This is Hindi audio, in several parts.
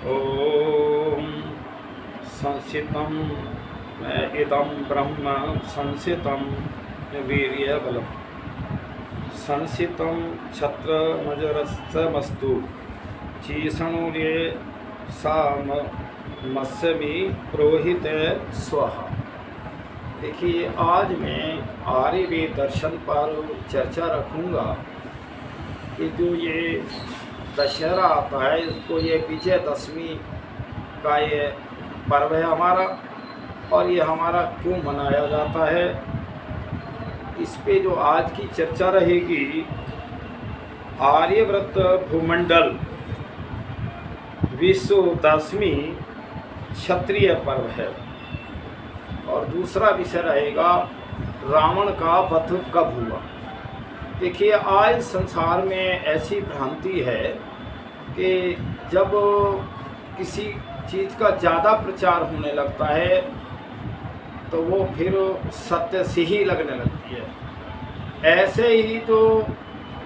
ओम संसितं इदं ब्रह्म संसितं वीर्यबलम् संसितं छत्रमजरस्तमस्तु चीषणुर्ये सामस्मि पुरोहित स्वाहा। देखिए, आज मैं आर्यवेद दर्शन पर चर्चा रखूँगा कि जो ये दशहरा आता है, इसको ये विजयदशमी का ये पर्व है हमारा, और ये हमारा क्यों मनाया जाता है, इस पे जो आज की चर्चा रहेगी। आर्यव्रत भूमंडल विश्वदशमी क्षत्रिय पर्व है, और दूसरा विषय रहेगा रावण का वध कब हुआ। देखिए, आज संसार में ऐसी भ्रांति है कि जब किसी चीज़ का ज़्यादा प्रचार होने लगता है तो वो फिर सत्य से ही लगने लगती है। ऐसे ही तो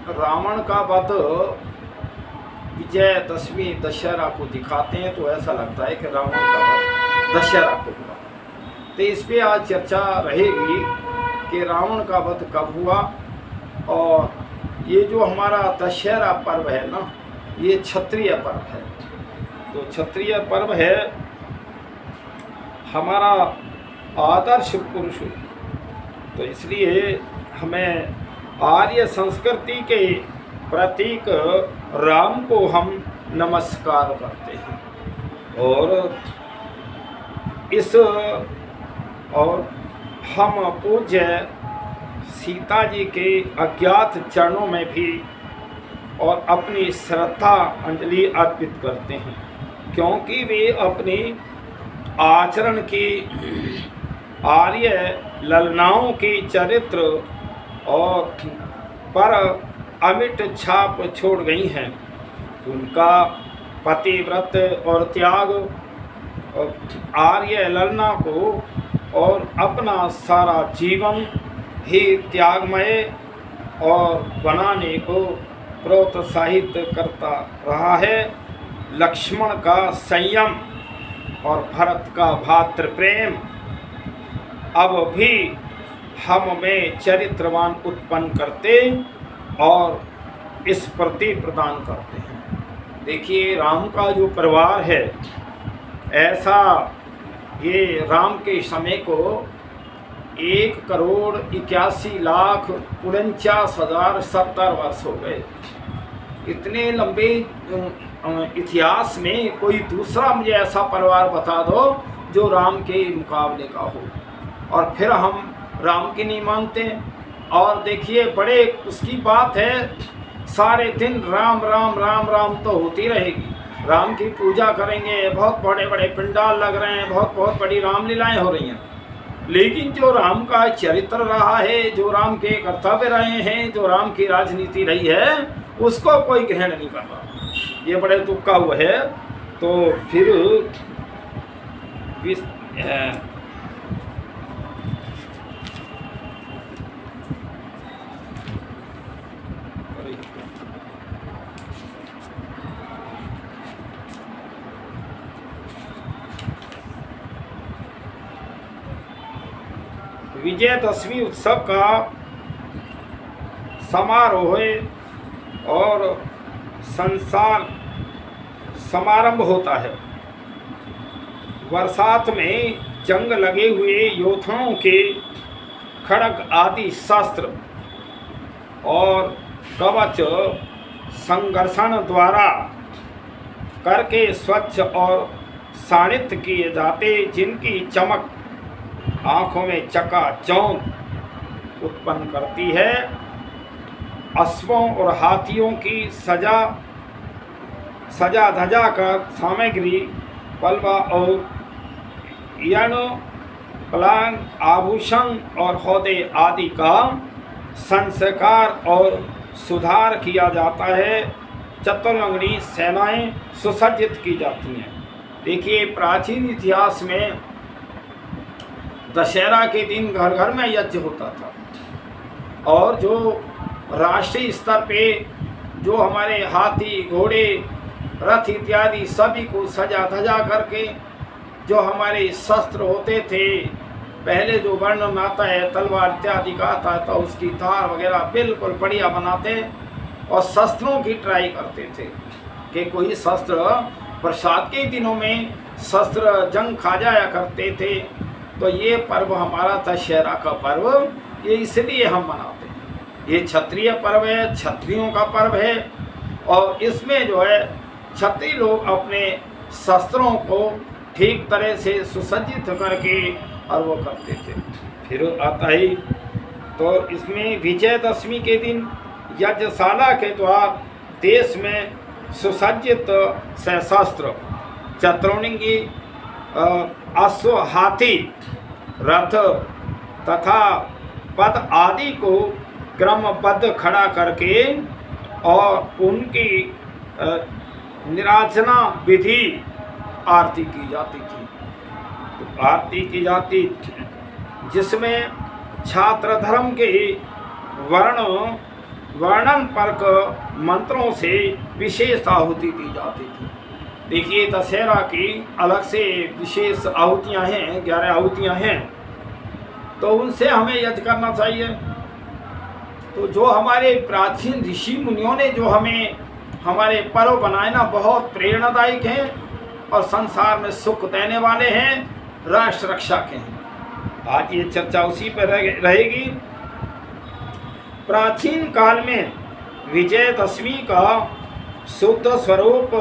रावण का वध विजयदशमी दशहरा को दिखाते हैं, तो ऐसा लगता है कि रावण का वध दशहरा को हुआ। तो इस पे आज चर्चा रहेगी कि रावण का वध कब हुआ, और ये जो हमारा दशहरा पर्व है ना, ये क्षत्रिय पर्व है। तो क्षत्रिय पर्व है हमारा आदर्श पुरुष, तो इसलिए हमें आर्य संस्कृति के प्रतीक राम को हम नमस्कार करते हैं, और हम पूज्य सीता जी के अज्ञात चरणों में भी और अपनी श्रद्धा अंजलि अर्पित करते हैं, क्योंकि वे अपनी आचरण की आर्य ललनाओं की चरित्र और पर अमिट छाप छोड़ गई हैं। उनका पतिव्रत और त्याग आर्य ललना को और अपना सारा जीवन ही त्यागमय और बनाने को प्रोत्साहित करता रहा है। लक्ष्मण का संयम और भरत का भातृ प्रेम अब भी हम में चरित्रवान उत्पन्न करते और इस प्रति प्रदान करते हैं। देखिए, राम का जो परिवार है, ऐसा ये राम के समय को 1,81,49,70 वर्ष हो गए। इतने लंबे इतिहास में कोई दूसरा मुझे ऐसा परिवार बता दो जो राम के मुकाबले का हो, और फिर हम राम की नहीं मानते। और देखिए, बड़े उसकी बात है, सारे दिन राम राम राम राम तो होती रहेगी। राम की पूजा करेंगे, बहुत बड़े बड़े पंडाल लग रहे हैं, बहुत बहुत बड़ी रामलीलाएं हो रही हैं, लेकिन जो राम का चरित्र रहा है, जो राम के कर्तव्य रहे हैं, जो राम की राजनीति रही है, उसको कोई ग्रहण नहीं कर रहा। ये बड़े दुख का हुआ है। तो फिर विजयदशमी उत्सव का समारोह और संसार समारंभ होता है। बरसात में जंग लगे हुए योद्धाओं के खड्ग आदि शस्त्र और कवच संघर्षण द्वारा करके स्वच्छ और शाणित किए जाते, जिनकी चमक आँखों में चकाचौंध उत्पन्न करती है। अश्वों और हाथियों की सजा धजा कर सामग्री पलवा और यण पलांग आभूषण और हौदे आदि का संस्कार और सुधार किया जाता है। चतुरंगनी सेनाएं सुसज्जित की जाती हैं। देखिए, प्राचीन इतिहास में दशहरा के दिन घर घर में यज्ञ होता था, और जो राष्ट्रीय स्तर पे जो हमारे हाथी घोड़े रथ इत्यादि सभी को सजा धजा करके, जो हमारे शस्त्र होते थे, पहले जो वर्णन आता है तलवार इत्यादि का आता है, तो उसकी धार वगैरह बिल्कुल बढ़िया बनाते और शस्त्रों की ट्राई करते थे कि कोई शस्त्र, बरसात के दिनों में शस्त्र जंग खा जाया करते थे। तो ये पर्व हमारा दशहरा का पर्व, ये इसलिए हम मनाते हैं। ये क्षत्रिय पर्व है, क्षत्रियों का पर्व है, और इसमें जो है क्षत्रिय लोग अपने शस्त्रों को ठीक तरह से सुसज्जित करके और वो करते थे। फिर आता ही तो इसमें विजयदशमी के दिन यज्ञशाला के द्वार देश में सुसज्जित सशस्त्र चतुर्ंगी अश्व, हाथी, रथ तथा पद आदि को क्रमबद्ध खड़ा करके और उनकी निराजना विधि आरती की जाती थी। तो आरती की जाती जिसमें छात्र धर्म के वर्णन परक मंत्रों से विशेष आहुति दी जाती थी। देखिए दशहरा की अलग से विशेष आहुतियाँ हैं, 11 आहुतियाँ हैं, तो उनसे हमें यज्ञ करना चाहिए। तो जो हमारे प्राचीन ऋषि मुनियों ने जो हमें हमारे पर्व बनाए ना, बहुत प्रेरणादायक हैं और संसार में सुख देने वाले हैं, राष्ट्र रक्षा के हैं। आज ये चर्चा उसी पर रहेगी। प्राचीन काल में विजयदशमी का शुद्ध स्वरूप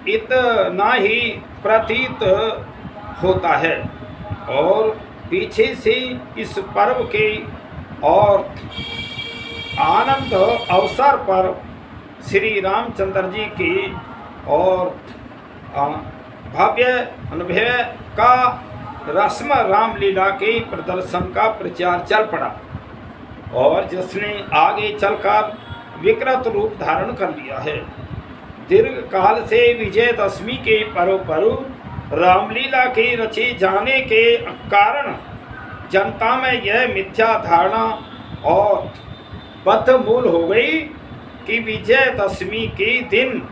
इतना ही प्रतीत होता है, और पीछे से इस पर्व के और आनंद अवसर पर श्री रामचंद्र जी की और भव्य अनुभव का रस्म रामलीला के प्रदर्शन का प्रचार चल पड़ा, और जिसने आगे चलकर विकृत रूप धारण कर लिया है। दीर्घ काल से विजयदशमी के पर्व पर रामलीला के रचे जाने के कारण जनता में यह मिथ्या धारणा और बद्धमूल हो गई कि विजयदशमी के दिन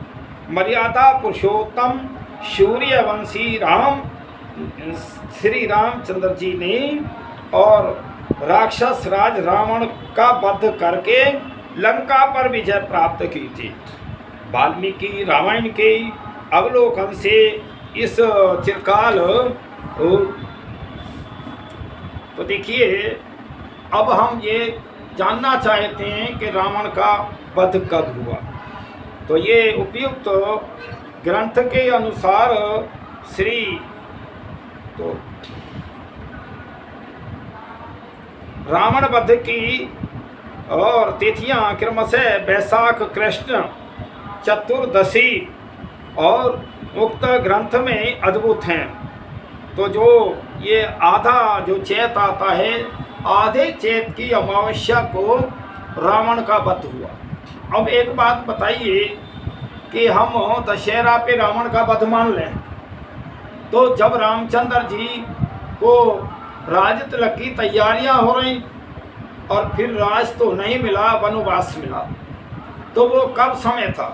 मर्यादा पुरुषोत्तम सूर्यवंशी राम श्री रामचंद्र जी ने और राक्षस राज रावण का वध करके लंका पर विजय प्राप्त की थी। वाल्मीकि रामायण के अवलोकन से इस चिरकाल तो देखिए, अब हम ये जानना चाहते हैं कि रावण का वध कब हुआ। तो ये उपयुक्त ग्रंथ के अनुसार श्री तो रावण वध की और तिथियां क्रमशः वैशाख कृष्ण चतुर्दशी और उक्त ग्रंथ में अद्भुत हैं। तो जो ये आधा जो चैत आता है, आधे चैत की अमावस्या को रावण का वध हुआ। अब एक बात बताइए कि हम दशहरा पे रावण का वध मान लें, तो जब रामचंद्र जी को राज तिलक की तैयारियां हो रही और फिर राज तो नहीं मिला, वनवास मिला, तो वो कब समय था?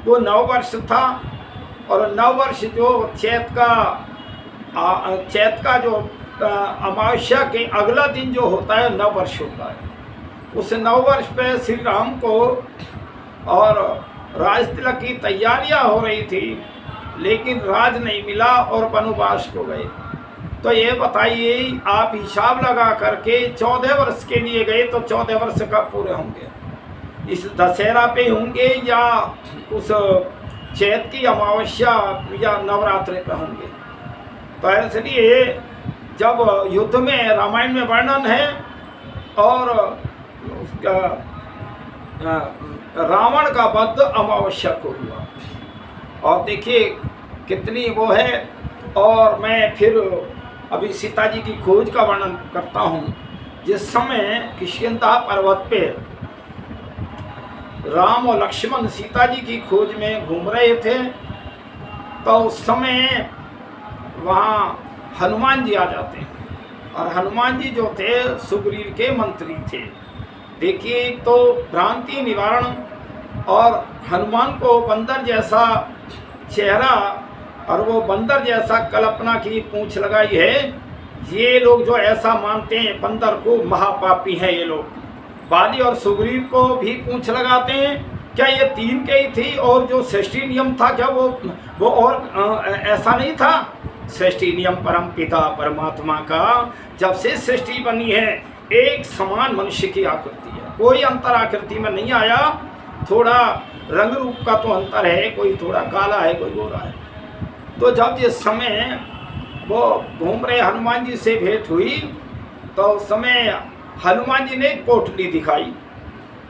वो 9 वर्ष था, और 9 वर्ष जो चैत का जो अमावस्या के अगला दिन जो होता है 9 वर्ष होता है। उस 9 वर्ष पे श्री राम को और राज तिलक की तैयारियां हो रही थी, लेकिन राज नहीं मिला और वनवास को गए। तो ये बताइए, आप हिसाब लगा करके 14 वर्ष के लिए गए, तो 14 वर्ष कब पूरे होंगे? इस दशहरा पे होंगे या उस चैत की अमावस्या या नवरात्रि पे होंगे? तो इसलिए जब युद्ध में रामायण में वर्णन है और उसका रावण का वध अमावस्या को हुआ, और देखिए कितनी वो है। और मैं फिर अभी सीता जी की खोज का वर्णन करता हूँ। जिस समय किष्किंधा पर्वत पे राम और लक्ष्मण सीता जी की खोज में घूम रहे थे, तो उस समय वहाँ हनुमान जी आ जाते हैं, और हनुमान जी जो थे सुग्रीव के मंत्री थे। देखिए, तो भ्रांति निवारण और हनुमान को बंदर जैसा चेहरा और वो बंदर जैसा कल्पना की पूंछ लगाई है। ये लोग जो ऐसा मानते हैं बंदर को, महापापी हैं ये लोग। बाली और सुग्रीव को भी पूंछ लगाते हैं, क्या ये तीन के ही थी? और जो सृष्टि नियम था क्या वो और ऐसा नहीं था? सृष्टि नियम परम पिता परमात्मा का जब से सृष्टि बनी है एक समान मनुष्य की आकृति है, कोई अंतर आकृति में नहीं आया। थोड़ा रंग रूप का तो अंतर है, कोई थोड़ा काला है, कोई गोरा है। तो जब जिस समय वो घूम रहे हनुमान जी से भेंट हुई तो उस समय हनुमान जी ने पोटली दिखाई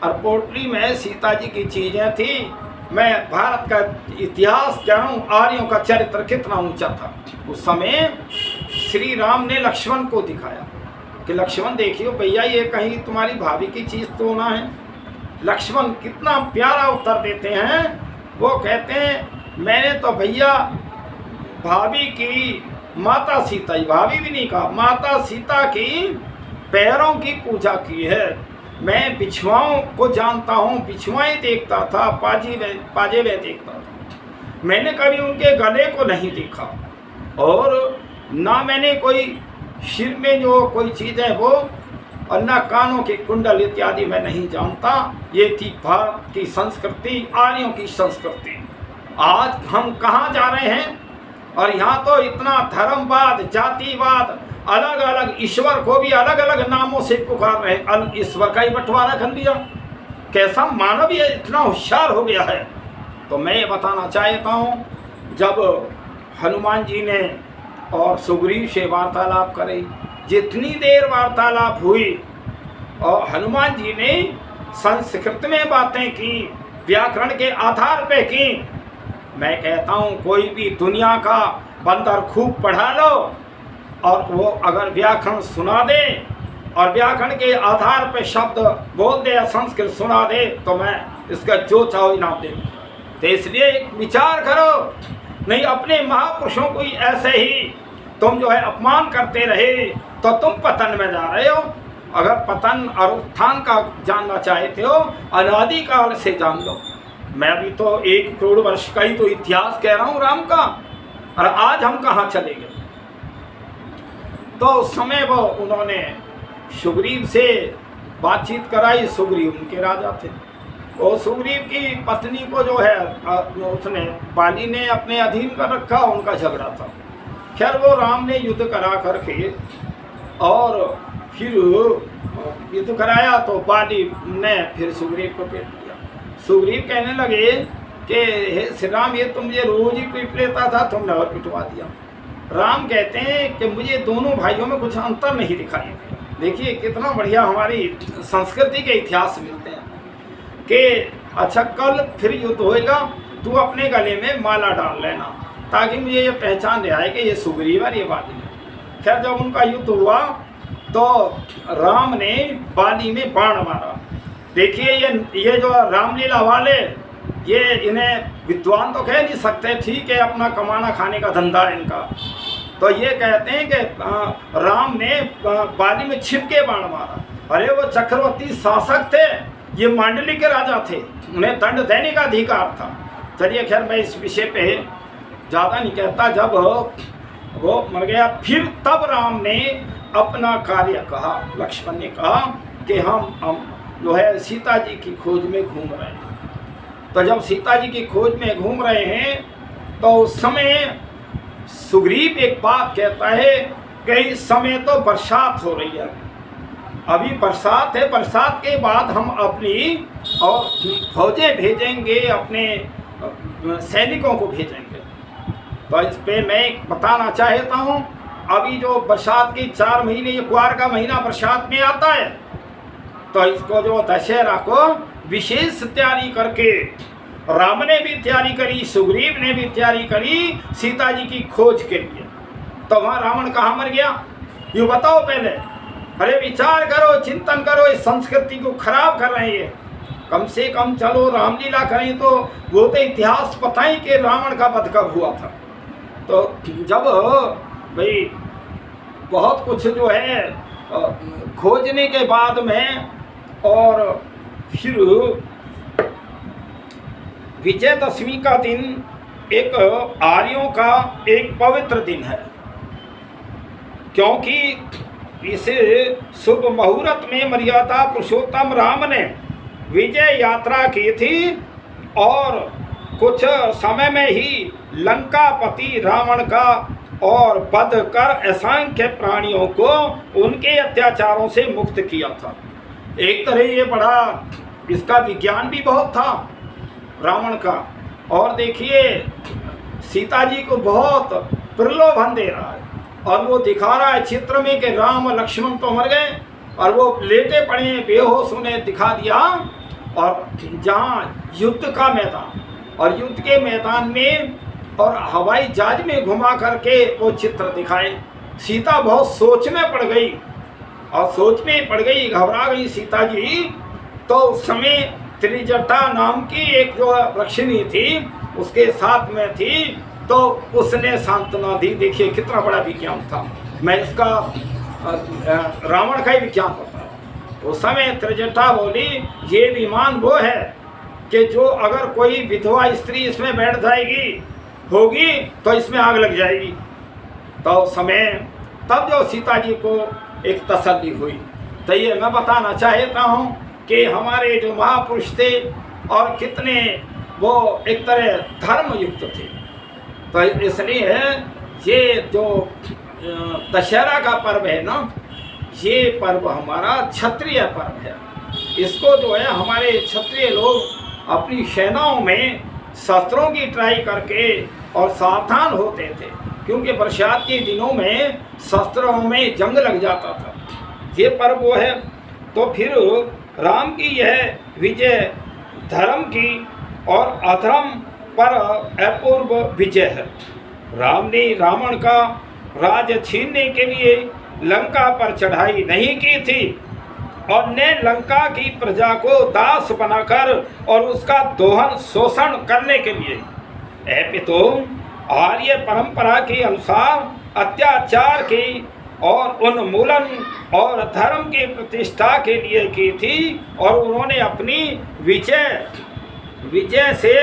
और पोटली में सीता जी की चीज़ें थी। मैं भारत का इतिहास क्या हूँ, आर्यों का चरित्र कितना ऊंचा था। उस समय श्री राम ने लक्ष्मण को दिखाया कि लक्ष्मण देखियो भैया, ये कहीं तुम्हारी भाभी की चीज़ तो ना है। लक्ष्मण कितना प्यारा उत्तर देते हैं। वो कहते हैं मैंने तो भैया भाभी की, माता सीता, भाभी भी नहीं कहा, माता सीता की पैरों की पूजा की है। मैं बिछुआओं को जानता हूँ, बिछुआएं देखता था, पाजेबे देखता था। मैंने कभी उनके गले को नहीं देखा और ना मैंने कोई सिर में जो कोई चीज़ है वो, और ना कानों के कुंडल इत्यादि मैं नहीं जानता। ये थी भारत की संस्कृति, आर्यों की संस्कृति। आज हम कहाँ जा रहे हैं? और यहाँ तो इतना धर्मवाद, जातिवाद, अलग अलग ईश्वर को भी अलग अलग नामों से पुकार रहे हैं। ईश्वर का ही बंटवारा कर दिया। कैसा मानव ये इतना होशियार हो गया है। तो मैं ये बताना चाहता हूँ, जब हनुमान जी ने और सुग्रीव से वार्तालाप करी, जितनी देर वार्तालाप हुई और हनुमान जी ने संस्कृत में बातें की, व्याकरण के आधार पे की। मैं कहता हूँ कोई भी दुनिया का बंदर खूब पढ़ा लो और वो अगर व्याकरण सुना दे और व्याकरण के आधार पे शब्द बोल दे या संस्कृत सुना दे तो मैं इसका जो चाहो इनाम दे दूँगा। तो इसलिए विचार करो, नहीं अपने महापुरुषों को ही ऐसे ही तुम जो है अपमान करते रहे तो तुम पतन में जा रहे हो। अगर पतन और उत्थान का जानना चाहते हो, अनादिकाल से जान लो। मैं भी तो 1 करोड़ वर्ष का ही तो इतिहास कह रहा हूँ राम का, और आज हम कहाँ चले गए। तो उस समय वो उन्होंने सुग्रीव से बातचीत कराई। सुग्रीव उनके राजा थे और सुग्रीव की पत्नी को जो है उसने, बाली ने अपने अधीन कर रखा, उनका झगड़ा था। खैर वो राम ने युद्ध करा करके और फिर युद्ध कराया तो बाली ने फिर सुग्रीव को पीट लिया। सुग्रीव कहने लगे कि हे श्री राम, ये तुम मुझे रोज ही पीट लेता था, तुमने और पिटवा दिया। राम कहते हैं कि मुझे दोनों भाइयों में कुछ अंतर नहीं दिखाई दिया। देखिए कितना बढ़िया हमारी संस्कृति के इतिहास मिलते हैं कि अच्छा कल फिर युद्ध होएगा, तू अपने गले में माला डाल लेना ताकि मुझे ये पहचान रहा है कि ये सुग्रीव है, ये बाली है। खैर जब उनका युद्ध हुआ तो राम ने बाली में बाण मारा। देखिए ये जो रामलीला वाले, ये इन्हें विद्वान तो कह नहीं सकते, ठीक है अपना कमाना खाने का धंधा है इनका। तो ये कहते हैं कि राम ने बाली में छिप के बाण मारा। अरे वो चक्रवर्ती शासक थे, ये मांडली के राजा थे, उन्हें दंड देने का अधिकार था। चलिए खैर मैं इस विषय पे ज़्यादा नहीं कहता। जब वो मर गया फिर तब राम ने अपना कार्य कहा। लक्ष्मण ने कहा कि हम जो है सीता जी की खोज में घूम रहे हैं। तो जब सीता जी की खोज में घूम रहे हैं तो उस समय सुग्रीव एक बात कहता है कि इस समय तो बरसात हो रही है, अभी बरसात है, बरसात के बाद हम अपनी और फौजें भेजेंगे, अपने सैनिकों को भेजेंगे। तो इस पे मैं बताना चाहता हूँ, अभी जो बरसात की 4 महीने, ये कुआर का महीना बरसात में आता है, तो इसको जो दशहरा को विशेष तैयारी करके राम ने भी तैयारी करी, सुग्रीव ने भी तैयारी करी सीता जी की खोज के लिए। तो वहाँ रावण कहाँ मर गया ये बताओ पहले। अरे विचार करो, चिंतन करो, इस संस्कृति को खराब कर रहे हैं। कम से कम चलो रामलीला करें तो वो तो इतिहास बताएं कि रावण का वध कब हुआ था। तो जब भाई बहुत कुछ जो है खोजने के बाद में और फिर विजयदशमी का दिन एक आर्यों का एक पवित्र दिन है, क्योंकि इस शुभ मुहूर्त में मर्यादा पुरुषोत्तम राम ने विजय यात्रा की थी और कुछ समय में ही लंकापति रावण का और वध कर असंख्य प्राणियों को उनके अत्याचारों से मुक्त किया था। एक तरह ये बड़ा, इसका विज्ञान भी बहुत था रावण का। और देखिए सीता जी को बहुत प्रलोभन दे रहा है और वो दिखा रहा है चित्र में कि राम लक्ष्मण तो मर गए और वो लेटे पड़े बेहोश, उन्हें दिखा दिया। और जहाँ युद्ध का मैदान और युद्ध के मैदान में और हवाई जहाज में घुमा करके वो चित्र दिखाए। सीता बहुत सोच में पड़ गई और सोच में पड़ गई, घबरा गई सीता जी। तो उस समय त्रिजटा नाम की एक जो रक्षिणी थी उसके साथ में थी, तो उसने सांत्वना दी। देखिए कितना बड़ा विज्ञान था। मैं इसका रावण का ही विज्ञान करता हूँ। उस समय त्रिजटा बोली ये विमान वो है कि जो अगर कोई विधवा स्त्री इसमें बैठ जाएगी होगी तो इसमें आग लग जाएगी। तो समय तब जो सीता जी को एक तसल्ली हुई। तो ये मैं बताना चाहता हूँ कि हमारे जो महापुरुष थे और कितने वो एक तरह धर्म युक्त थे। तो इसलिए ये जो दशहरा का पर्व है ना, ये पर्व हमारा क्षत्रिय पर्व है। इसको जो है हमारे क्षत्रिय लोग अपनी सेनाओं में शस्त्रों की ट्राई करके और सावधान होते थे, क्योंकि बरसात के दिनों में शस्त्रों में जंग लग जाता था। ये पर्व वो है। तो फिर राम की यह विजय धर्म की और अधर्म पर अपूर्व विजय है। राम ने रावण का राज छीनने के लिए लंका पर चढ़ाई नहीं की थी और ने लंका की प्रजा को दास बनाकर और उसका दोहन शोषण करने के लिए तो आर्य परंपरा के अनुसार अत्याचार की और उन्मूलन और धर्म की प्रतिष्ठा के लिए की थी। और उन्होंने अपनी विजय से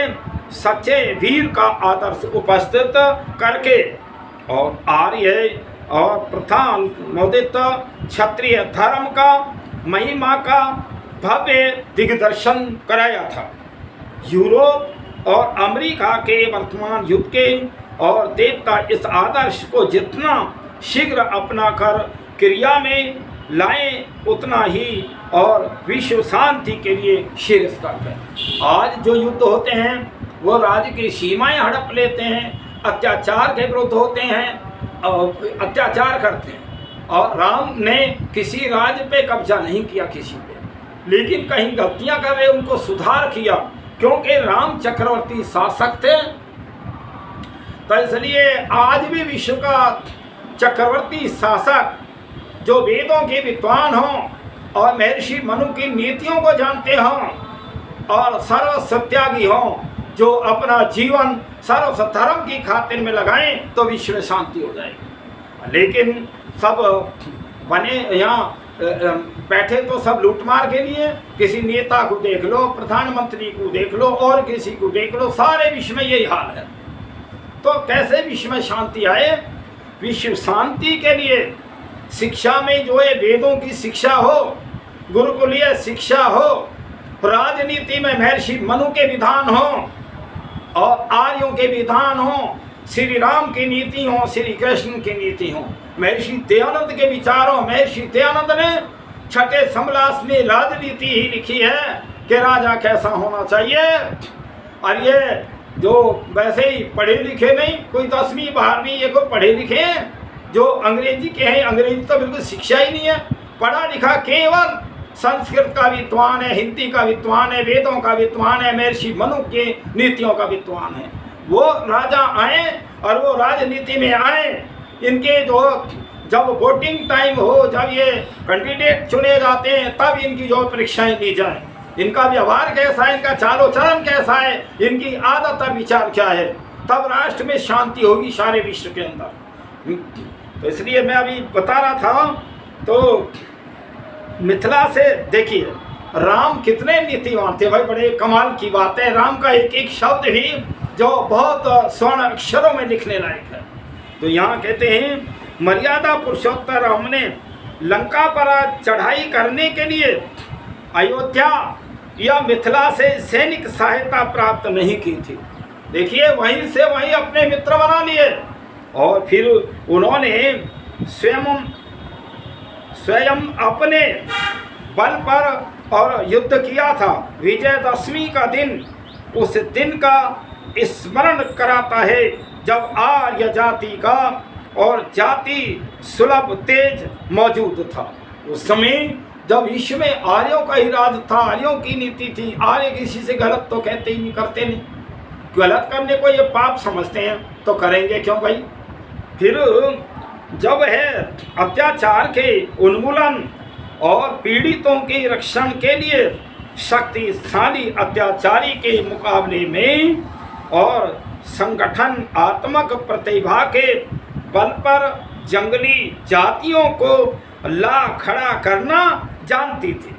सच्चे वीर का आदर्श उपस्थित करके और आर्य और प्रथानुदित क्षत्रिय धर्म का महिमा का भव्य दिग्दर्शन कराया था। यूरोप और अमेरिका के वर्तमान युग के और देवता इस आदर्श को जितना शीघ्र अपनाकर क्रिया में लाएं उतना ही और विश्व शांति के लिए शीर्ष करते हैं। आज जो युद्ध होते हैं वो राज्य की सीमाएं हड़प लेते हैं, अत्याचार के विरुद्ध होते हैं और अत्याचार करते हैं। और राम ने किसी राज्य पे कब्जा नहीं किया किसी पे, लेकिन कहीं गलतियां कर रहे उनको सुधार किया, क्योंकि राम चक्रवर्ती शासक थे। तो इसलिए आज भी विश्व का चक्रवर्ती शासक जो वेदों के विद्वान हों और महर्षि मनु की नीतियों को जानते हों और सर्व सत्यागी हों, जो अपना जीवन सर्व धर्म की खातिर में लगाएं तो विश्व में शांति हो जाएगी। लेकिन सब बने यहाँ बैठे तो सब लूटमार के लिए, किसी नेता को देख लो, प्रधानमंत्री को देख लो और किसी को देख लो, सारे विश्व में यही हाल है। तो कैसे विश्व में शांति आए? विश्व शांति के लिए शिक्षा में जो है वेदों की शिक्षा हो, गुरुकुलीय शिक्षा हो, राजनीति में महर्षि मनु के विधान हो और आर्यों के विधान हो, श्री राम की नीति हो, श्री कृष्ण की नीति हो, महर्षि दयानंद के विचारों। महर्षि दयानंद ने छठे समलास में राजनीति ही लिखी है कि राजा कैसा होना चाहिए। और ये जो वैसे ही पढ़े लिखे नहीं, कोई 10वीं 12वीं ये को पढ़े लिखे जो अंग्रेजी के हैं, अंग्रेजी तो बिल्कुल शिक्षा ही नहीं है। पढ़ा लिखा केवल संस्कृत का विद्वान है, हिंदी का विद्वान है, वेदों का विद्वान है, महर्षि मनु के नीतियों का विद्वान है। वो राजा आए और वो राजनीति में आए, इनके जो जब वोटिंग टाइम हो, जब ये कैंडिडेट चुने जाते हैं, तब इनकी जो परीक्षाएं ली जाए, इनका व्यवहार कैसा है, इनका चालो चलन कैसा है, इनकी आदत और विचार क्या है, तब राष्ट्र में शांति होगी सारे विश्व के अंदर। तो इसलिए मैं अभी बता रहा था, तो मिथिला से देखिए राम कितने नीतिवान थे भाई, बड़े कमाल की बात है। राम का एक एक शब्द भी जो बहुत स्वर्ण अक्षरों में लिखने लायक है। तो यहाँ कहते हैं मर्यादा पुरुषोत्तम राम ने लंका पर चढ़ाई करने के लिए अयोध्या या मिथिला से सैनिक सहायता प्राप्त नहीं की थी। देखिए वहीं से वहीं अपने मित्र बना लिए और फिर उन्होंने स्वयं अपने बल पर और युद्ध किया था। विजयदशमी का दिन उस दिन का स्मरण कराता है जब आर्य जाति का और जाति सुलभ तेज मौजूद था। उस समय जब विश्व में आर्यों का ही राज था, आर्यों की नीति थी। आर्य किसी से गलत तो कहते ही नहीं, करते नहीं। गलत करने को ये पाप समझते हैं तो करेंगे क्यों भाई। फिर जब है अत्याचार के उन्मूलन और पीड़ितों के रक्षण के लिए शक्तिशाली अत्याचारी के मुकाबले में और संगठन आत्मक प्रतिभा के बल पर जंगली जातियों को ला खड़ा करना जानती थी।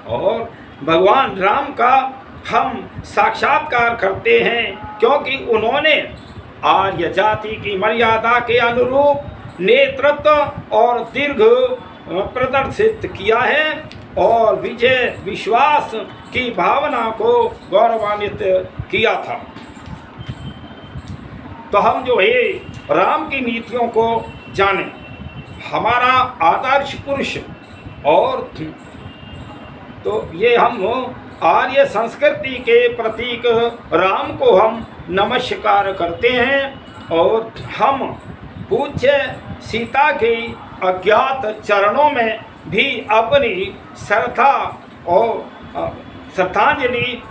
और भगवान राम का हम साक्षात्कार करते हैं क्योंकि उन्होंने आर्य जाति की मर्यादा के अनुरूप नेतृत्व और दीर्घ प्रदर्शित किया है और विजय विश्वास की भावना को गौरवान्वित किया था। तो हम जो है राम की नीतियों को जानें। हमारा आदर्श पुरुष और तो ये हम आर्य संस्कृति के प्रतीक राम को हम नमस्कार करते हैं और हम पूज्य सीता के अज्ञात चरणों में भी अपनी श्रद्धा और श्रद्धांजलि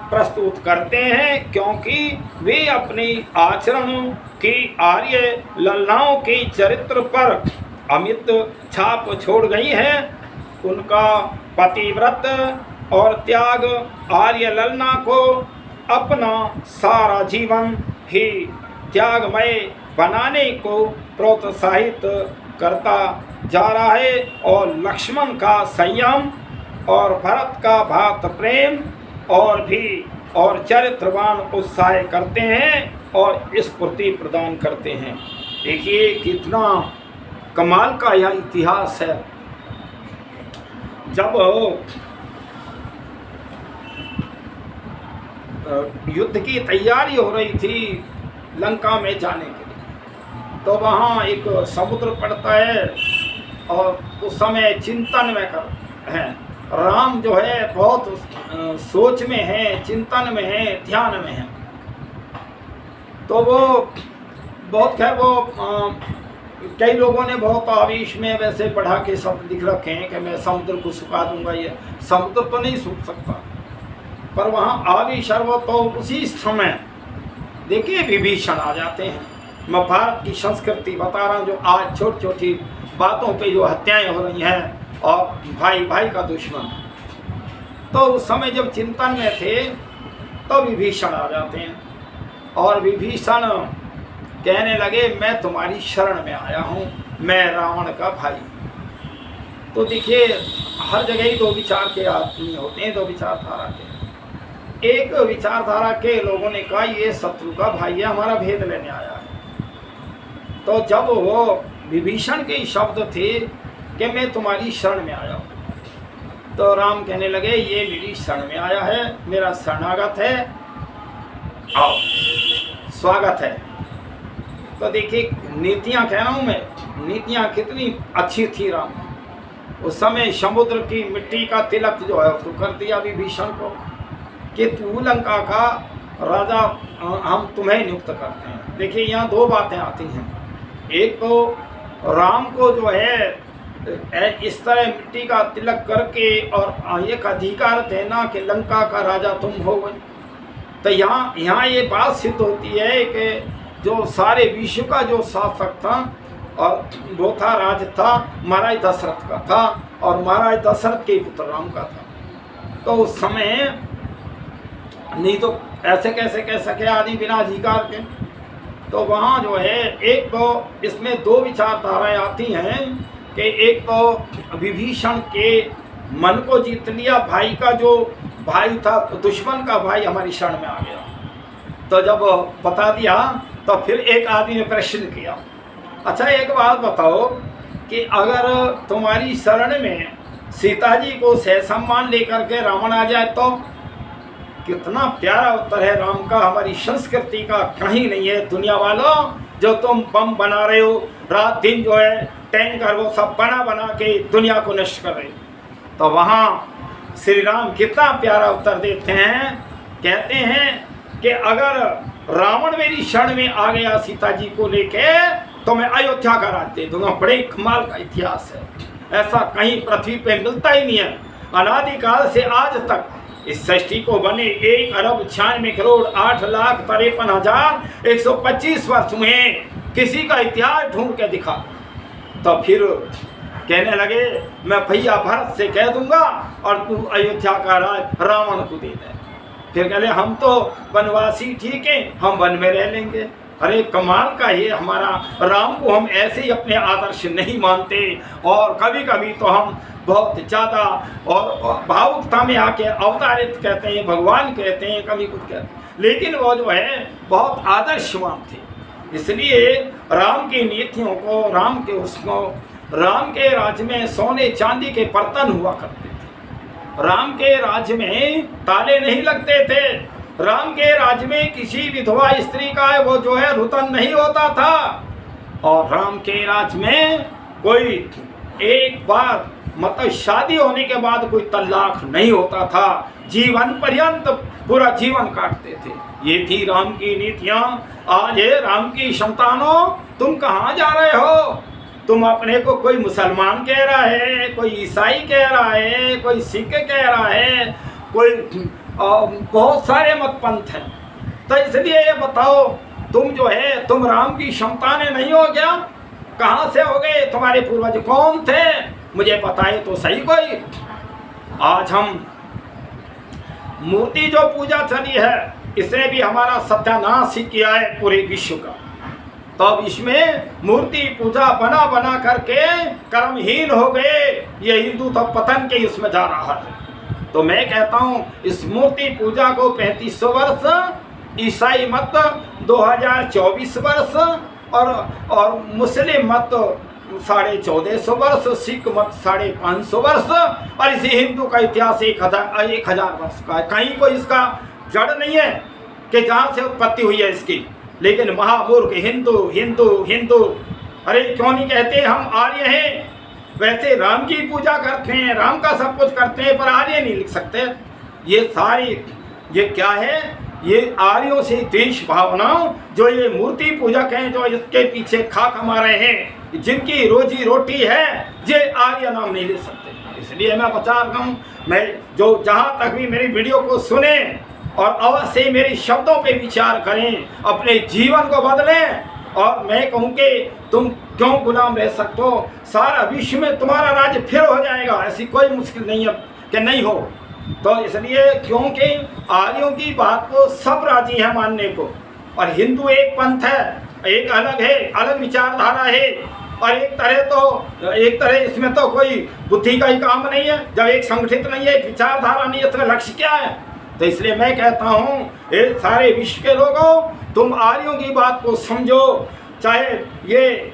प्रस्तुत करते हैं क्योंकि वे अपनी आचरणों की आर्य ललनाओं के चरित्र पर अमित छाप छोड़ गई है। उनका पतिव्रत और त्याग आर्य ललना को अपना सारा जीवन ही त्यागमय बनाने को प्रोत्साहित करता जा रहा है और लक्ष्मण का संयम और भरत का भात प्रेम और चरित्रवान उत्साह करते हैं और स्फूर्ति प्रदान करते हैं। देखिए कितना कमाल का यह इतिहास है। जब युद्ध की तैयारी हो रही थी लंका में जाने के लिए, तो वहाँ एक समुद्र पड़ता है और उस समय चिंतन में कर हैं। राम जो है बहुत सोच में है, चिंतन में है, ध्यान में है। तो वो बहुत खैर वो कई लोगों ने बहुत आवेश में वैसे बढ़ा के शब्द लिख रखे हैं कि मैं समुद्र को सुखा दूंगा। ये समुद्र तो नहीं सूख सकता, पर वहाँ आवेश वो तो उसी समय देखिए विभीषण आ जाते हैं। मैं भारत की संस्कृति बता रहा हूँ जो आज छोटी छोटी बातों पे जो हत्याएं हो रही हैं और भाई भाई का दुश्मन। तो उस समय जब चिंतन में थे तो विभीषण आ जाते हैं और विभीषण कहने लगे मैं तुम्हारी शरण में आया हूँ, मैं रावण का भाई। तो देखिए हर जगह ही दो विचार के आदमी होते हैं, दो विचारधारा के। एक विचारधारा के लोगों ने कहा ये शत्रु का भाई है, हमारा भेद लेने आया है। तो जब वो विभीषण के शब्द थे कि मैं तुम्हारी शरण में आया हूँ, तो राम कहने लगे ये मेरी शरण में आया है, मेरा शरणागत है, आओ स्वागत है। तो देखिए नीतियाँ कह रहा हूँ मैं, नीतियाँ कितनी अच्छी थी राम की। उस समय समुद्र की मिट्टी का तिलक जो है उसको कर दिया विभीषण को कि तू लंका का राजा हम तुम्हें नियुक्त करते हैं। देखिए यहाँ दो बातें आती हैं। एक तो राम को जो है इस तरह मिट्टी का तिलक करके और एक अधिकार देना कि लंका का राजा तुम हो गए। तो यहाँ ये बात सिद्ध होती है कि जो सारे विश्व का जो शासक था और वो था राज था महाराज दशरथ का था और महाराज दशरथ के पुत्र राम का था। तो उस समय नहीं तो ऐसे कैसे कह सके आदमी बिना अधिकार के। तो वहाँ जो है एक तो इसमें दो विचारधाराएं आती हैं कि एक तो विभीषण के मन को जीत लिया, भाई का जो भाई था दुश्मन का भाई हमारी शरण में आ गया। तो जब बता दिया तो फिर एक आदमी ने प्रश्न किया, अच्छा एक बात बताओ कि अगर तुम्हारी शरण में सीता जी को सहसम्मान लेकर के रावण आ जाए तो? कितना प्यारा उत्तर है राम का, हमारी संस्कृति का कहीं नहीं है। दुनिया वालों, जो तुम बम बना रहे हो रात दिन, जो है टैंकर वो सब बना बना के दुनिया को नष्ट कर रहे हो। तो वहाँ श्री राम कितना प्यारा उत्तर देते हैं, कहते हैं कि अगर रावण मेरी शरण में आ गया सीता जी को लेके तो मैं अयोध्या का राज्य दे दूंगा। बड़े कमाल का इतिहास है, ऐसा कहीं पृथ्वी पे मिलता ही नहीं है। अनादिकाल से आज तक इस सृष्टि को बने 1,96,08,53,125 वर्ष हुए, किसी का इतिहास ढूंढ के दिखा। तो फिर कहने लगे मैं भैया भरत से कह दूंगा और तू अयोध्या का राज रावण को दे दे। फिर कहले हम तो वनवासी ठीक है, हम वन में रह लेंगे। अरे कमाल का ये हमारा राम को हम ऐसे ही अपने आदर्श नहीं मानते, और कभी कभी तो हम बहुत ज़्यादा और भावुकता में आके अवतारित कहते हैं, भगवान कहते हैं, कभी कुछ कहते हैं, लेकिन वो जो है बहुत आदर्शवान थे। इसलिए राम की नीतियों को, राम के राज्य में सोने चांदी के बर्तन हुआ करते थे। राम के राज्य में ताले नहीं लगते थे। राम के राज्य में किसी विधवा स्त्री का वो जो है रुदन नहीं होता था। और राम के राज्य में कोई एक बार मतलब शादी होने के बाद कोई तलाक नहीं होता था। जीवन पर्यंत पूरा जीवन काटते थे। ये थी राम की नीतियाँ। आज ये राम की संतानों, तुम कहाँ जा रहे हो? तुम अपने को कोई मुसलमान कह रहा है, कोई ईसाई कह रहा है, कोई सिख कह रहा है, कोई बहुत सारे मत पंथ हैं। तो इसलिए ये बताओ, तुम जो है तुम राम की संतानें नहीं हो क्या? कहाँ से हो गए? तुम्हारे पूर्वज कौन थे? मुझे बताए तो सही कोई। आज हम मूर्ति जो पूजा चली है, इसने भी हमारा सत्यानाश ही किया है पूरे विश्व का। तो अब इसमें मूर्ति पूजा बना बना करके कर्महीन हो गए। ये हिंदू तो पतन के इसमें जा रहा है। तो मैं कहता हूँ इस मूर्ति पूजा को 3500 वर्ष, ईसाई मत 2024 वर्ष, और मुस्लिम मत 1450 वर्ष, सिख मत 550 वर्ष, और इसी हिंदू का इतिहास 1000 वर्ष का है। कहीं कोई इसका जड़ नहीं है कि जहाँ से उत्पत्ति हुई है इसकी। लेकिन महामूर्ख हिंदू हिंदू हिंदू, अरे क्यों नहीं कहते हम आर्य हैं? वैसे राम की पूजा करते हैं, राम का सब कुछ करते हैं, पर आर्य नहीं लिख सकते। ये सारी ये क्या है? ये आर्यों से द्वेष भावना, जो ये मूर्ति पूजक हैं, जो इसके पीछे खा कमा रहे हैं, जिनकी रोजी रोटी है, ये आर्य नाम नहीं ले सकते। इसलिए मैं बता रहा हूँ, मैं जो जहाँ तक भी मेरी वीडियो को सुने और अवश्य मेरे शब्दों पे विचार करें, अपने जीवन को बदलें। और मैं कहूँ कि तुम क्यों गुलाम रह सकते हो? सारा विश्व में तुम्हारा राज्य फिर हो जाएगा, ऐसी कोई मुश्किल नहीं है कि नहीं हो। तो इसलिए क्योंकि आर्यों की बात को सब राजी हैं मानने को, और हिंदू एक पंथ है, एक अलग है, अलग विचारधारा है, और एक तरह इसमें तो कोई बुद्धि का ही काम नहीं है। जब एक संगठित नहीं है, एक विचारधारा नहीं है, तो लक्ष्य क्या है? तो इसलिए मैं कहता हूँ ये सारे विश्व के लोगों, तुम आर्यों की बात को समझो। चाहे ये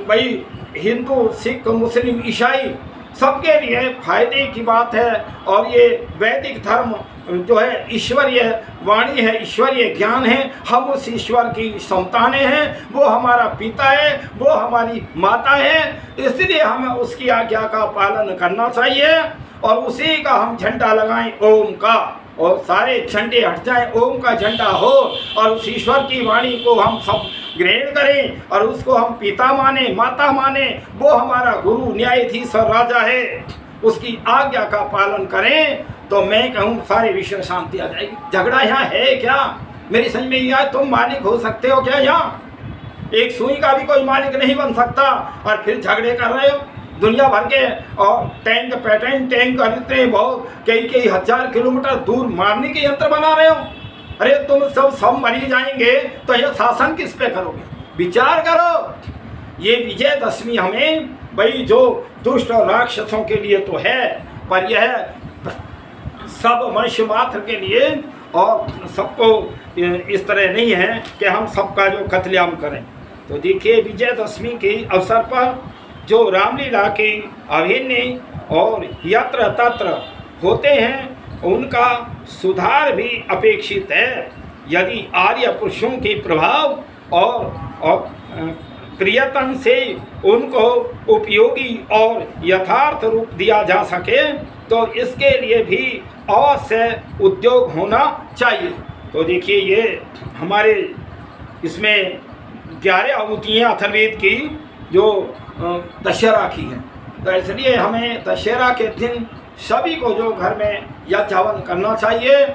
भाई हिंदू, सिख, मुस्लिम, ईसाई, सबके लिए फायदे की बात है। और ये वैदिक धर्म जो है ईश्वरीय वाणी है, ईश्वरीय ज्ञान है। हम उस ईश्वर की संतानें हैं, वो हमारा पिता है, वो हमारी माता है। इसलिए हमें उसकी आज्ञा का पालन करना चाहिए, और उसी का हम झंडा लगाएं, ओम का, और सारे झंडे हट जाएं, ओम का झंडा हो, और उस ईश्वर की वाणी को हम सब ग्रहण करें, और उसको हम पिता माने, माता माने। वो हमारा गुरु, न्यायाधीश और राजा है, उसकी आज्ञा का पालन करें। तो मैं कहूँ सारे विश्व में शांति आ जाएगी। झगड़ा यहाँ है क्या? मेरी समझ में ये आए, तुम मालिक हो सकते हो क्या? यहाँ एक सुई का भी कोई मालिक नहीं बन सकता, और फिर झगड़े कर रहे हो दुनिया भर के। और टैंक टैंक खरीदते बहुत, कई हजार किलोमीटर दूर मारने के यंत्र बना रहे हो। अरे तुम सब मरी जाएंगे तो यह शासन किस पे करोगे? विचार करो। ये विजयदशमी हमें भाई जो दुष्ट और राक्षसों के लिए तो है, पर यह सब मनुष्य मात्र के लिए और सबको इस तरह नहीं है कि हम सबका जो कत्लेआम करें। तो देखिए विजयदशमी के अवसर पर जो रामलीला के अभिनय और यत्र तत्र होते हैं उनका सुधार भी अपेक्षित है। यदि आर्य पुरुषों के प्रभाव और प्रियतम से उनको उपयोगी और यथार्थ रूप दिया जा सके तो इसके लिए भी अवश्य उद्योग होना चाहिए। तो देखिए ये हमारे इसमें 11 आहुतियाँ अथर्ववेद की जो दशहरा की है, तो इसलिए हमें दशहरा के दिन सभी को जो घर में यज्ञ हवन करना चाहिए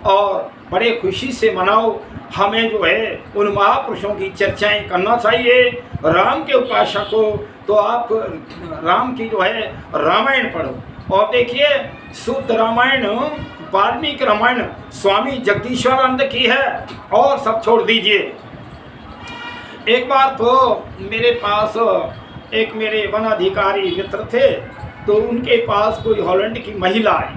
और बड़े खुशी से मनाओ। हमें जो है उन महापुरुषों की चर्चाएं करना चाहिए। राम के उपासक हो तो आप राम की जो है रामायण पढ़ो। और देखिए शुद्ध रामायण वाल्मीकि रामायण स्वामी जगदीश्वरानंद की है और सब छोड़ दीजिए। एक बार तो मेरे पास एक मेरे वन अधिकारी मित्र थे, तो उनके पास कोई हॉलैंड की महिला आई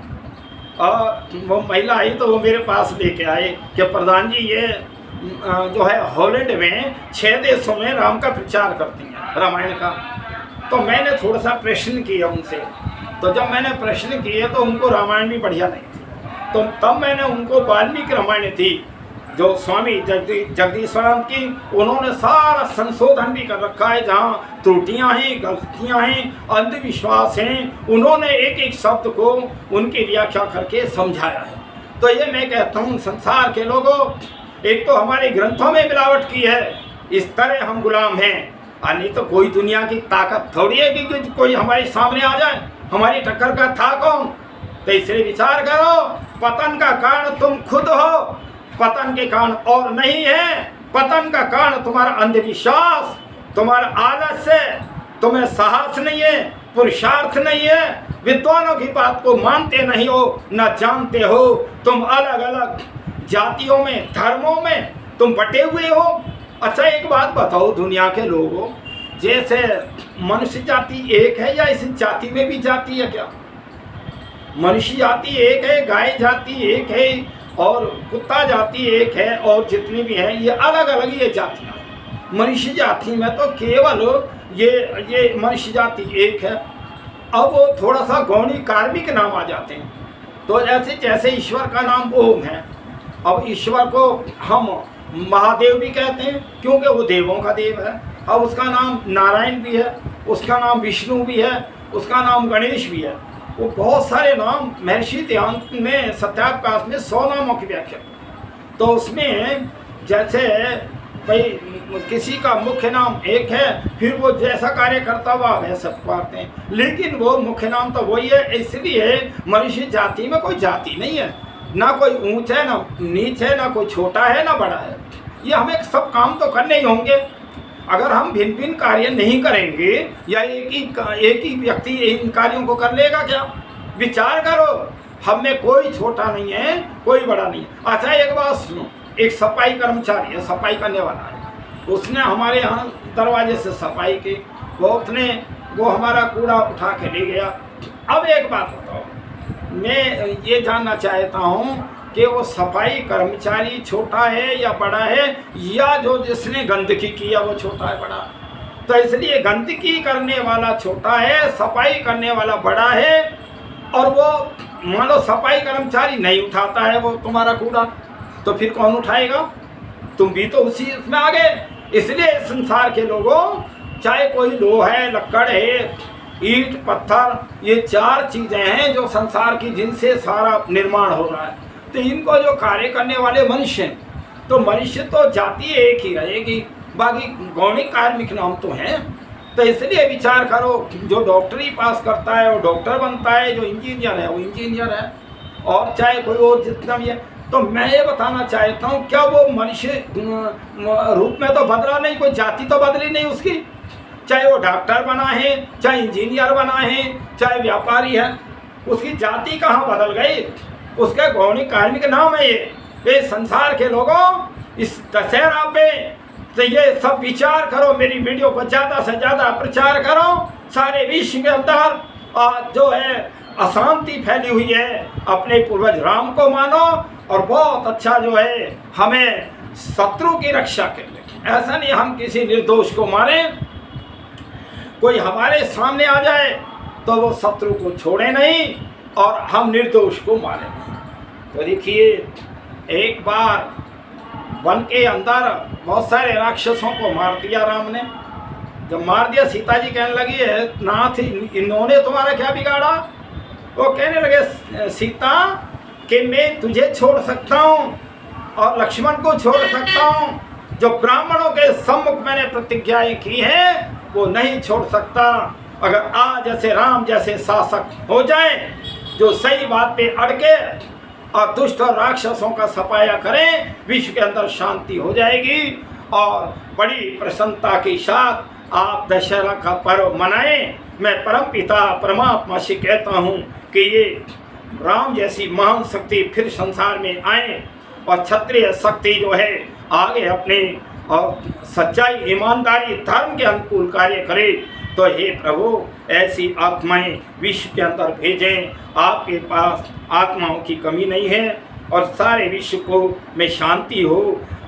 और वो महिला आई तो वो मेरे पास लेके आए कि प्रधान जी ये जो है हॉलैंड में 6 देशों में राम का प्रचार करती हैं रामायण का। तो मैंने थोड़ा सा प्रश्न किया उनसे, तो जब मैंने प्रश्न किए तो उनको रामायण भी बढ़िया नहीं थी। तो तब मैंने उनको वाल्मीकि रामायण थी जो स्वामी जगदीश्वरानंद की, उन्होंने सारा संशोधन भी कर रखा है, जहाँ त्रुटियाँ हैं, गलतियाँ हैं, अंधविश्वास हैं, उन्होंने एक एक शब्द को उनकी व्याख्या करके समझाया है। तो ये मैं कहता हूँ संसार के लोगों, एक तो हमारे ग्रंथों में मिलावट की है, इस तरह हम गुलाम हैं, और नहीं तो कोई दुनिया की ताकत थोड़ी है कि कोई हमारे सामने आ जाए, हमारी टक्कर का था कौन। तो इसलिए विचार करो, पतन का कारण तुम खुद हो, पतन के कारण और नहीं है। पतन का कारण तुम्हारा अंधविश्वास, तुम्हारा आलस्य, तुम्हें साहस नहीं है, पुरुषार्थ नहीं है, विद्वानों की बात को मानते नहीं हो, न जानते हो। तुम अलग अलग जातियों में, धर्मों में तुम बटे हुए हो। अच्छा एक बात बताओ दुनिया के लोगों, जैसे मनुष्य जाति एक है या इस जाति में भी जाति है क्या? मनुष्य जाति एक है, गाय जाति एक है और कुत्ता जाति एक है, और जितनी भी हैं ये अलग अलग ये जाति है। मनुष्य जाति में तो केवल ये मनुष्य जाति एक है। अब वो थोड़ा सा गौणी कार्मिक नाम आ जाते हैं। तो जैसे जैसे ईश्वर का नाम ओम है, अब ईश्वर को हम महादेव भी कहते हैं क्योंकि वो देवों का देव है। अब उसका नाम नारायण भी है, उसका नाम विष्णु भी है, उसका नाम गणेश भी है। वो बहुत सारे नाम महर्षि देहांत में सत्यावकाश में 100 नामों की व्याख्या। तो उसमें जैसे भाई किसी का मुख्य नाम एक है, फिर वो जैसा कार्य करता हुआ वैसा पुकारते हैं, लेकिन वो मुख्य नाम तो वही है। इसलिए मनुष्य जाति में कोई जाति नहीं है, ना कोई ऊंच है ना नीच है, ना कोई छोटा है ना बड़ा है। ये हमें सब काम तो करने ही होंगे। अगर हम भिन्न भिन्न कार्य नहीं करेंगे या एक ही व्यक्ति इन कार्यों को कर लेगा क्या? विचार करो, हम में कोई छोटा नहीं है, कोई बड़ा नहीं है। अच्छा एक बात सुनो, एक सफाई कर्मचारी है, सफाई करने वाला है, उसने हमारे यहाँ दरवाजे से सफाई की, वो हमारा कूड़ा उठा के ले गया। अब एक बात बताओ, मैं ये जानना चाहता हूँ कि वो सफाई कर्मचारी छोटा है या बड़ा है, या जो जिसने गंदगी किया वो छोटा है बड़ा? तो इसलिए गंदगी करने वाला छोटा है, सफाई करने वाला बड़ा है। और वो मान लो सफाई कर्मचारी नहीं उठाता है वो तुम्हारा कूड़ा, तो फिर कौन उठाएगा? तुम भी तो उसी में आ गए। इसलिए संसार के लोगों, चाहे कोई लोहा है, लकड़ है, ईंट पत्थर, ये 4 चीज़ें हैं जो संसार की, जिनसे सारा निर्माण हो रहा है। तो इनको जो कार्य करने वाले मनुष्य हैं, तो मनुष्य तो जाति एक ही रहेगी, बाकी गौणिक कार्मिक नाम तो हैं। तो इसलिए विचार करो, जो डॉक्टरी पास करता है वो डॉक्टर बनता है, जो इंजीनियर है वो इंजीनियर है, और चाहे कोई और जितना भी है। तो मैं ये बताना चाहता हूँ, क्या वो मनुष्य रूप में तो बदला नहीं, कोई जाति तो बदली नहीं उसकी। चाहे वो डॉक्टर बना है, चाहे इंजीनियर बना है, चाहे व्यापारी है, उसकी जाति कहाँ बदल गई? उसका गौणिक कार्मिक नाम है ये संसार के लोगों, इस दशहरा पे तो ये सब विचार करो। मेरी वीडियो को ज़्यादा से ज़्यादा प्रचार करो, सारे विश्व के अंदर जो है अशांति फैली हुई है, अपने पूर्वज राम को मानो और बहुत अच्छा जो है हमें शत्रु की रक्षा कर ले। ऐसा नहीं हम किसी निर्दोष को मारें, कोई हमारे सामने आ जाए तो वो शत्रु को छोड़े नहीं और हम निर्दोष को मारें। तो देखिए, एक बार वन के अंदर बहुत सारे राक्षसों को मार दिया राम ने। जब मार दिया, सीता जी कहने लगी है नाथ इन्होंने तुम्हारा क्या बिगाड़ा? वो कहने लगे सीता कि मैं तुझे छोड़ सकता हूँ और लक्ष्मण को छोड़ सकता हूँ, जो ब्राह्मणों के सम्मुख मैंने प्रतिज्ञाएं की हैं वो नहीं छोड़ सकता। अगर आज जैसे राम जैसे शासक हो जाए जो सही बात पे अड़के और दुष्ट और राक्षसों का सफाया करें, विश्व के अंदर शांति हो जाएगी। और बड़ी प्रसन्नता के साथ आप दशहरा का पर्व मनाएं। मैं परमपिता परमात्मा से कहता हूँ कि ये राम जैसी महान शक्ति फिर संसार में आए और क्षत्रिय शक्ति जो है आगे अपने और सच्चाई ईमानदारी धर्म के अनुकूल कार्य करे। तो हे प्रभु, ऐसी आत्माएं विश्व के अंदर भेजें। आपके पास आत्माओं की कमी नहीं है और सारे विश्व को में शांति हो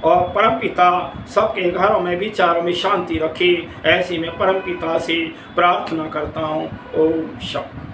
और परमपिता सबके घरों में विचारों में शांति रखे। ऐसी मैं परमपिता से प्रार्थना करता हूँ। ओम शांति।